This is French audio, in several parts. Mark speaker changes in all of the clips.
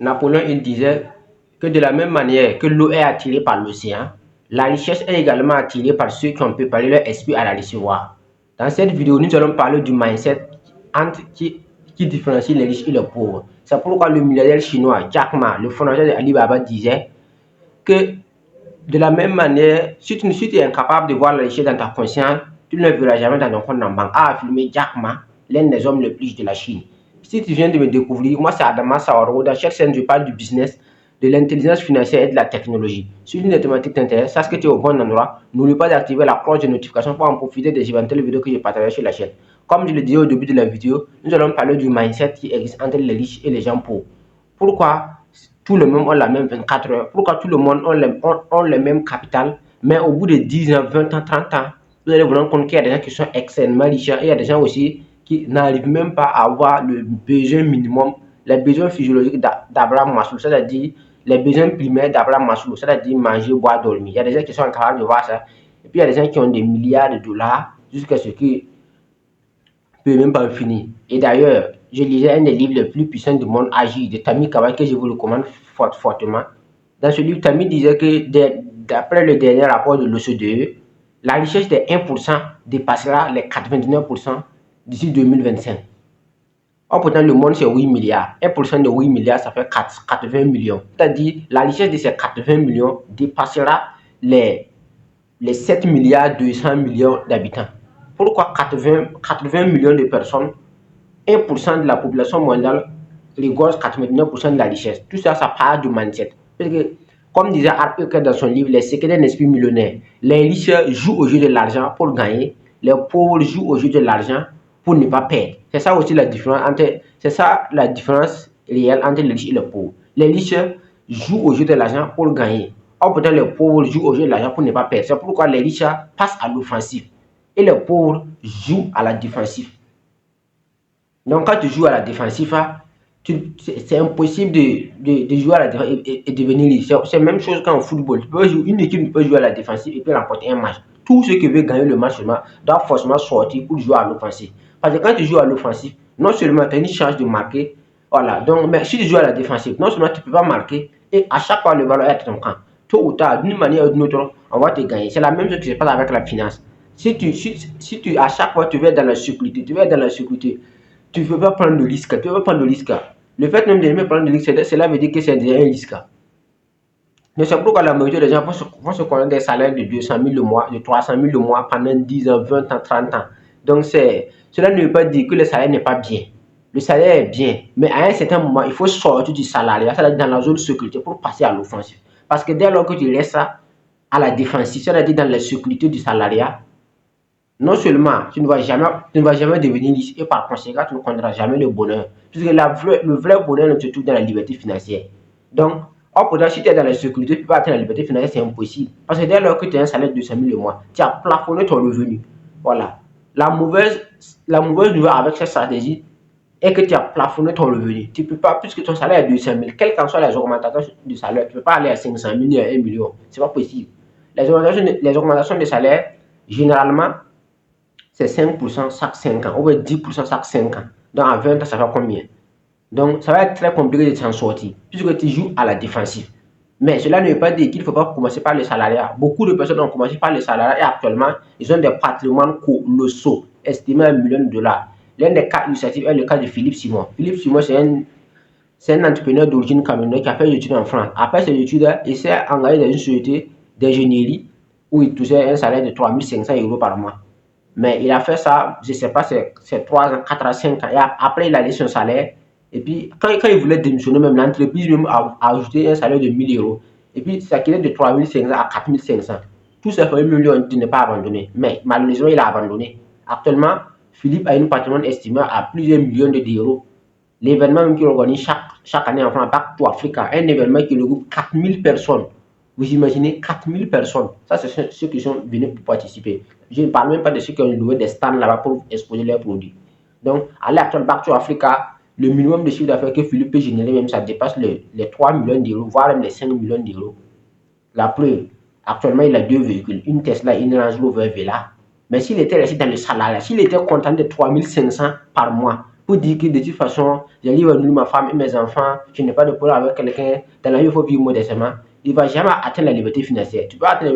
Speaker 1: Napoléon, il disait que de la même manière que l'eau est attirée par l'océan, la richesse est également attirée par ceux qui ont préparé leur esprit à la recevoir. Dans cette vidéo, nous allons parler du mindset qui différencie les riches et les pauvres. C'est pourquoi le milliardaire chinois Jack Ma, le fondateur de Alibaba, disait que de la même manière, si tu es incapable de voir la richesse dans ta conscience, tu ne le verras jamais dans ton compte en banque, a affirmé Jack Ma, l'un des hommes les plus riches de la Chine. Si tu viens de me découvrir, moi c'est Adama Saoro. Dans chaque scène, je parle du business, de l'intelligence financière et de la technologie. Si une thématique t'intéresse, sache que tu es au bon endroit. N'oublie pas d'activer la cloche de notification pour en profiter des éventuelles vidéos que je partagerai sur la chaîne. Comme je le disais au début de la vidéo, nous allons parler du mindset qui existe entre les riches et les gens pauvres. Pourquoi tout le monde a la même 24 heures? Pourquoi tout le monde a le même capital? Mais au bout de 10 ans, 20 ans, 30 ans, vous allez vous rendre compte qu'il y a des gens qui sont extrêmement riches et il y a des gens aussi qui n'arrivent même pas à avoir le besoin minimum, les besoins physiologiques d'Abraham Maslow, c'est-à-dire les besoins primaires d'Abraham Maslow, c'est-à-dire manger, boire, dormir. Il y a des gens qui sont incapables de voir ça. Et puis il y a des gens qui ont des milliards de dollars jusqu'à ce qu'ils ne peuvent même pas finir. Et d'ailleurs, je lisais un des livres les plus puissants du monde, Agir, de Tammy Kawai, que je vous recommande fortement. Dans ce livre, Tammy disait que d'après le dernier rapport de l'OCDE, la richesse des 1% dépassera les 99% d'ici 2025. Or, pourtant, le monde, c'est 8 milliards. 1% de 8 milliards, ça fait 80 millions. C'est-à-dire, la richesse de ces 80 millions dépassera les 7 milliards 200 millions d'habitants. Pourquoi 80 millions de personnes, 1% de la population mondiale regorge 89% de la richesse? Tout ça, ça part du mindset. Parce que, comme disait Art Ecker dans son livre Les secrets d'un esprit millionnaire, les riches jouent au jeu de l'argent pour gagner, les pauvres jouent au jeu de l'argent pour ne pas perdre. C'est ça aussi la différence réelle entre les riches et les pauvres. Les riches jouent au jeu de l'argent pour gagner. Or, pourtant, les pauvres jouent au jeu de l'argent pour ne pas perdre. C'est pourquoi les riches passent à l'offensive et les pauvres jouent à la défensive. Donc, quand tu joues à la défensive, c'est impossible de jouer à la défensive et devenir riche. C'est la même chose qu'en football. Une équipe peut jouer à la défensive et peut remporter un match. Tous ceux qui veulent gagner le match doivent forcément sortir pour jouer à l'offensive. Parce que quand tu joues à l'offensive, non seulement tu as une chance de marquer, voilà. Donc, mais si tu joues à la défensive, non seulement tu ne peux pas marquer, et à chaque fois le ballon est à ton camp. Tôt ou tard, d'une manière ou d'une autre, on va te gagner. C'est la même chose qui se passe avec la finance. Si tu à chaque fois tu veux être dans la sécurité, tu ne peux pas prendre de risque. Tu ne peux pas prendre de risque. Le fait même de ne pas prendre de risque, cela veut dire que c'est déjà un risque. Mais c'est pourquoi la majorité des gens vont se connaître des salaires de 200 000 le mois, de 300 000 le mois pendant 10 ans, 20 ans, 30 ans. Donc, cela ne veut pas dire que le salaire n'est pas bien. Le salaire est bien, mais à un certain moment, il faut sortir du salariat, c'est-à-dire dans la zone de sécurité, pour passer à l'offensive. Parce que dès lors que tu restes à la défensive, c'est-à-dire dans la sécurité du salariat, non seulement tu ne vas jamais devenir riche et par conséquent, tu ne connaîtras jamais le bonheur. Puisque le vrai bonheur ne se trouve dans la liberté financière. Donc, si tu es dans la sécurité, tu peux atteindre la liberté financière, c'est impossible. Parce que dès lors que tu as un salaire de 200 000 le mois, tu as plafonné ton revenu. Voilà. La mauvaise nouvelle avec cette stratégie est que tu as plafonné ton revenu. Tu ne peux pas, puisque ton salaire est de 200 000, quelles qu'en soient les augmentations de salaire, tu ne peux pas aller à 500 000 ni à 1 million. Ce n'est pas possible. Les augmentations de salaire, généralement, c'est 5% chaque 5 ans, ou bien 10% chaque 5 ans. Donc, à 20 ans, ça fait combien? Donc, ça va être très compliqué de s'en sortir, puisque tu joues à la défensive. Mais cela ne veut pas dire qu'il ne faut pas commencer par le salariat. Beaucoup de personnes ont commencé par le salariat et actuellement, ils ont des patrimoines colossaux, estimés à 1 million de dollars. L'un des cas illustratifs est le cas de Philippe Simon. Philippe Simon, c'est un entrepreneur d'origine camerounaise qui a fait des études en France. Après ses études, il s'est engagé dans une société d'ingénierie où il touchait un salaire de 3 500 € par mois. Mais il a fait ça, je ne sais pas, c'est 3 ans, 4 à 5 ans. Et après, il a laissé son salaire. Et puis, quand il voulait démissionner, même l'entreprise a ajouté un salaire de 1 000 €. Et puis, ça quittait de 3 500 à 4 500. Tout ça fait 1 million de ne pas abandonner. Mais malheureusement, il a abandonné. Actuellement, Philippe a une patrimoine estimée à plusieurs millions d'euros. L'événement même qu'il organise chaque année en France, Back to Africa, un événement qui regroupe 4 000 personnes. Vous imaginez 4 000 personnes. Ça, c'est ceux qui sont venus pour participer. Je ne parle même pas de ceux qui ont loué des stands là-bas pour exposer leurs produits. Donc, à l'heure actuelle, Back to Africa, le minimum de chiffre d'affaires que Philippe peut générer, même ça dépasse les 3 millions d'euros, voire même les 5 millions d'euros. La preuve, actuellement, il a 2 véhicules, une Tesla et une Range Rover Vela. Mais s'il était resté dans le salariat, s'il était content de 3 500 par mois, pour dire que de toute façon, j'ai libre de ma femme et mes enfants, je n'ai pas de problème avec quelqu'un, dans la vie, il faut vivre modestement. Il ne va jamais atteindre la liberté financière. Tu peux atteindre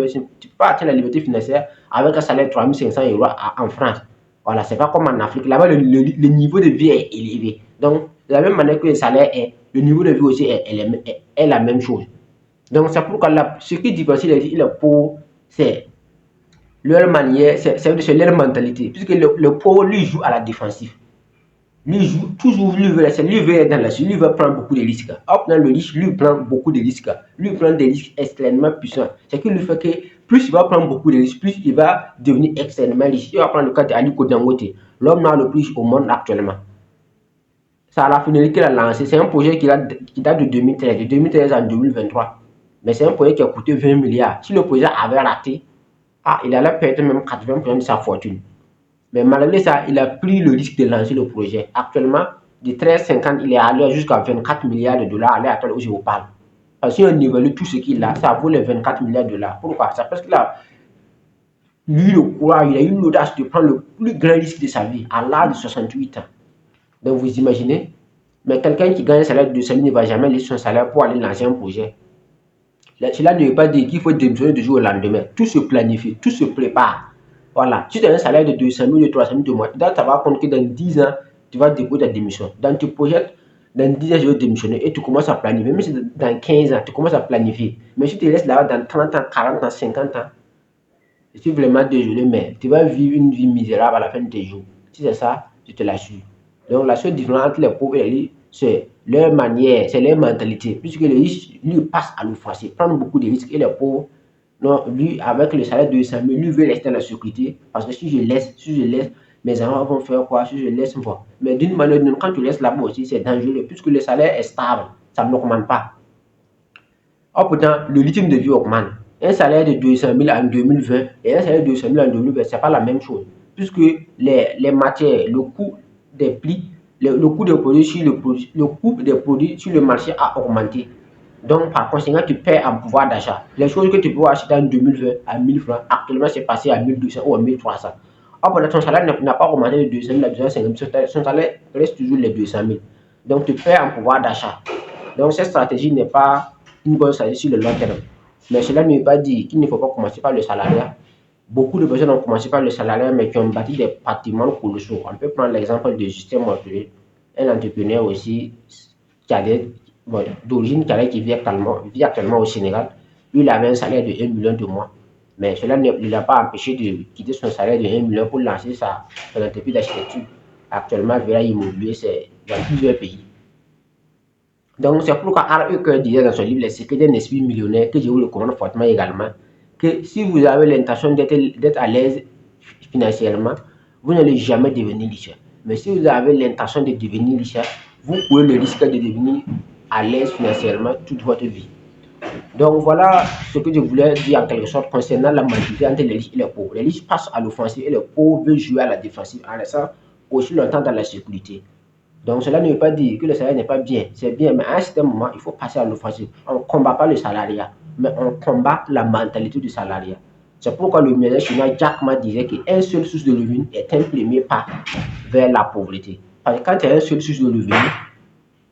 Speaker 1: la liberté financière avec un salaire de 3500 euros en France. Voilà, c'est pas comme en Afrique. Là-bas, le niveau de vie est élevé. Donc, de la même manière que le salaire est, le niveau de vie aussi est la même chose. Donc, c'est pourquoi ce qui différencie les pauvres, c'est leur manière, c'est leur mentalité. Puisque le pauvre, lui, joue à la défensive. Lui joue toujours, lui veut être dans la suite, lui veut prendre beaucoup de risques. Hop, dans le riche, lui prend beaucoup de risques. Lui prend des risques extrêmement puissants. C'est qui lui fait que plus il va prendre beaucoup de risques, plus il va devenir extrêmement riche. Il va prendre le cas d'Aliko Dangote, l'homme noir le plus riche au monde actuellement. Ça a la finalité qu'il a lancé. C'est un projet qui date de 2013, de 2013 à 2023. Mais c'est un projet qui a coûté 20 milliards. Si le projet avait raté, il allait perdre même 80% de sa fortune. Mais malgré ça, il a pris le risque de lancer le projet. Actuellement, de 13,50, il est allé jusqu'à 24 milliards de dollars à l'heure actuelle où je vous parle. Parce qu'on évalue tout ce qu'il a, ça vaut les 24 milliards de dollars. Pourquoi? C'est parce qu'il a eu le courage, il a eu l'audace de prendre le plus grand risque de sa vie à l'âge de 68 ans. Donc vous imaginez, mais quelqu'un qui gagne un salaire de 200 000 ne va jamais laisser son salaire pour aller lancer un projet. Cela ne veut pas dire qu'il faut démissionner du jour au lendemain. Tout se planifie, tout se prépare. Voilà, si tu as un salaire de 200 000, de 300 000 de mois, tu vas compte que dans 10 ans, tu vas déposer ta démission. Dans tu projettes, dans 10 ans, je vais démissionner et tu commences à planifier. Même si dans 15 ans, tu commences à planifier. Mais si tu restes là dans 30 ans, 40 ans, 50 ans, je suis vraiment désolé, mais tu vas vivre une vie misérable à la fin de tes jours. Si c'est ça, je te l'assure. Donc la seule différence entre les pauvres et les riches, c'est leur manière, c'est leur mentalité. Puisque les riches, lui, passent à l'offensive, prennent beaucoup de risques et les pauvres, non, lui, avec le salaire de 200 000, lui veut rester dans la sécurité. Parce que si je laisse, mes enfants vont faire quoi? Si je laisse, quoi? Mais d'une manière ou d'une autre, quand tu laisses là-bas aussi, c'est dangereux. Puisque le salaire est stable, ça n'augmente pas. Or, pourtant, le rythme de vie augmente. Un salaire de 200 000 en 2020 et un salaire de 200 000 en 2020, ce n'est pas la même chose. Puisque les matières, le coût des prix, le coût des produits sur le coût des produits sur le marché a augmenté. Donc, par conséquent, tu perds en pouvoir d'achat. Les choses que tu peux acheter en 2020 à 1000 francs, actuellement, c'est passé à 1200 ou à 1300. Or, ton salaire n'a pas augmenté de 200 000 à 250 000. Son salaire reste toujours les 200 000. Donc, tu perds en pouvoir d'achat. Donc, cette stratégie n'est pas une bonne stratégie sur le long terme. Mais cela ne veut pas dire qu'il ne faut pas commencer par le salariat. Beaucoup de personnes ont commencé par le salariat, mais qui ont bâti des patrimoines colossaux. On peut prendre l'exemple de Justin Mortier, un entrepreneur aussi qui a d'origine qui vit actuellement au Sénégal. Lui, il avait un salaire de 1 million de mois. Mais cela ne l'a pas empêché de quitter son salaire de 1 million pour lancer sa entreprise d'architecture. Actuellement, Vera Immobilier, c'est dans plusieurs pays. Donc, c'est pourquoi Harry disait dans son livre Les secrets d'un esprit millionnaire, que je vous recommande fortement également, que si vous avez l'intention d'être à l'aise financièrement, vous n'allez jamais devenir riche. Mais si vous avez l'intention de devenir riche, vous courez le risque de devenir à l'aise financièrement toute votre vie. Donc voilà ce que je voulais dire en quelque sorte concernant la mentalité entre les riches et les pauvres. Les riches passent à l'offensive et les pauvres veulent jouer à la défensive en restant aussi longtemps dans la sécurité. Donc cela ne veut pas dire que le salaire n'est pas bien, c'est bien, mais à un certain moment, il faut passer à l'offensive. On ne combat pas le salariat, mais on combat la mentalité du salariat. C'est pourquoi le millionnaire chinois Jack Ma disait qu'un seul source de revenu est un premier pas vers la pauvreté. Parce que quand tu as un seul source de revenu,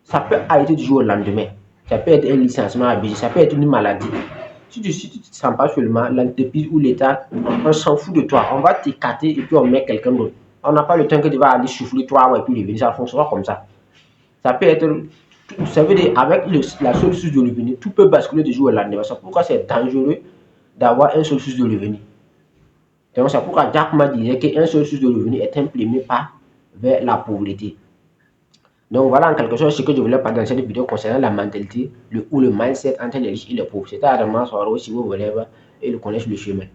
Speaker 1: ça peut arrêter du jour au lendemain. Ça peut être un licenciement abusé, ça peut être une maladie. Si tu ne te sens pas seulement, l'entreprise ou l'État, on s'en fout de toi. On va t'écarter et puis on met quelqu'un d'autre. On n'a pas le temps que tu vas aller souffler 3 mois et puis revenir. Ça ne fonctionne pas comme ça. Ça peut être, ça veut dire, avec la seule source de revenu, tout peut basculer du jour au lendemain. C'est pourquoi c'est dangereux d'avoir un seul source de revenu. Donc c'est pourquoi Jack Ma disait qu'un seul source de revenu est un premier pas vers la pauvreté. Donc voilà en quelque sorte ce que je voulais parler dans cette vidéo concernant la mentalité ou le mindset entre les riches et les pauvres. C'était Adam Soro si vous voulez et le connaître le chemin.